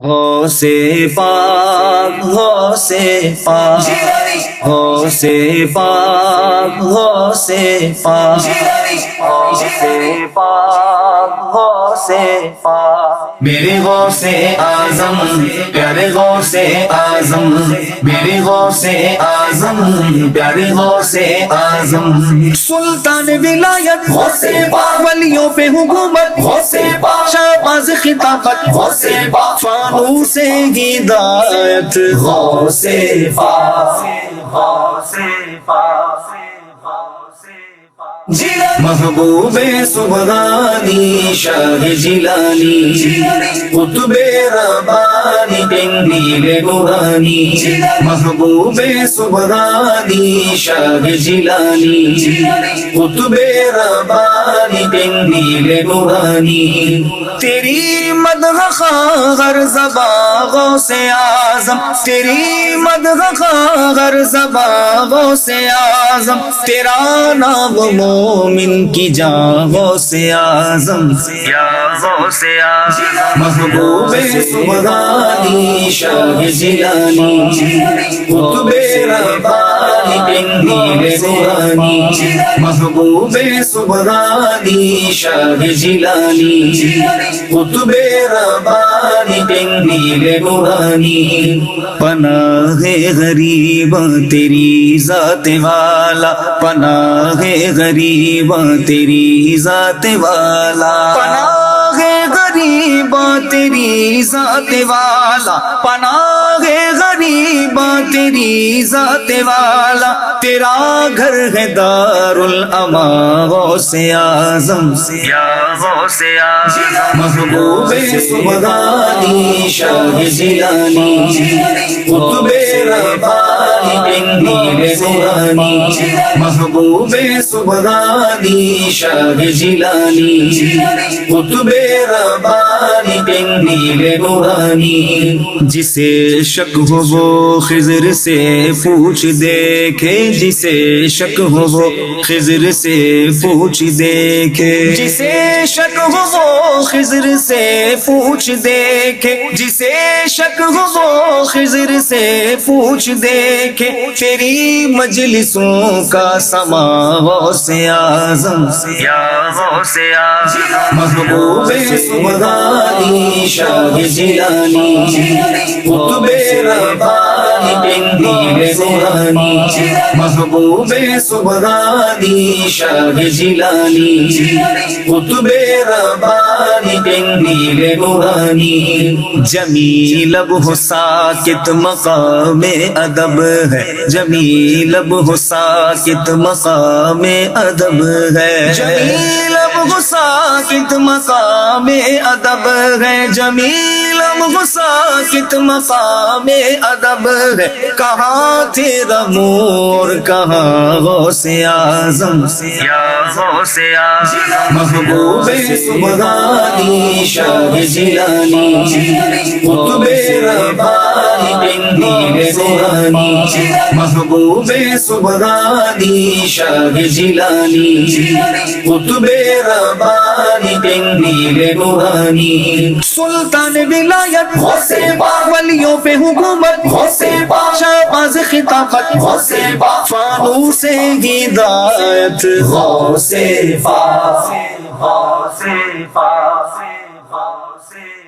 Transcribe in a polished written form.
غوث پاک غوث پاک غوث پاک غوث پاک غوث پاک غوث پاک میرے غوث اعظم پیارے غوث اعظم میرے غوث اعظم پیارے غوث اعظم سلطان ولایت غوث پاک ولیوں پہ حکومت غوث پاک شہباز خلافت غوث پاک فانوس ہدایت غوث پاک غوث پاک محبوب سبحانی شاہ جیلانی قطب ربانی قندیل نورانی محبوب سبحانی شاہ جیلانی قطب ربانی قندیل نورانی تیری مدح ہر زباں غوث اعظم تیری مدح ہر زباں غوث اعظم تیرا نام مومن کی جان غوث اعظم یا غوث اعظم محبوب سبحانی شاہ جیلانی قطب ربانی قندیل نورانی محبوب سبحانی شاہ جیلانی قطب ربانی قندیل نورانی پناہ غریب تیری ذات والا پناہ غریب تیری ذات والا پناہ غریب تیری ذات والا پناہ غریب تیری ذات والا تیرا گھر ہے دار الامان غوث اعظم یا غوث اعظم محبوب سبحانی شاہ جیلانی قطب ربانی قندیل نورانی محبوب سبحانی شاہ جیلانی قطب ربانی قندیل نورانی جسے شک ہو وہ خضر سے پوچھ دیکھے جسے شک ہو وہ خضر سے پوچھ دیکھے جسے شک ہو وہ خضر سے پوچھ دیکھے جسے شک ہو وہ خضر سے پوچھ دیکھے تیری مجلسوں کا سما غوث اعظم یا غوث اعظم محبوب سبحانی شاہ جیلانی قطب ربانی قندیل نورانی محبوب سبحانی شاہ جیلانی قطب ربانی قندیل نورانی جمیل اب ہو ساکت مقام ادب ہے جمیل اب ہو ساکت مقام ادب ہے جمیل اب ہو ساکت مقام ادب ہے جمیل اب ہو ساکت مقام ادب ہے کہاں تیرا مور کہاں غوث اعظم یا غوث اعظم محبوب سبحانی شاہ جیلانی قطب ربانی قندیل نورانی محبوب سبحانی شاہ جیلانی قطب ربانی قندیل نورانی سلطان ولایت غوث پاک ولیوں پہ حکومت غوث پاک شہباز خلافت غوث پاک فانوس ہدایت غوث پاک غوث پاک غوث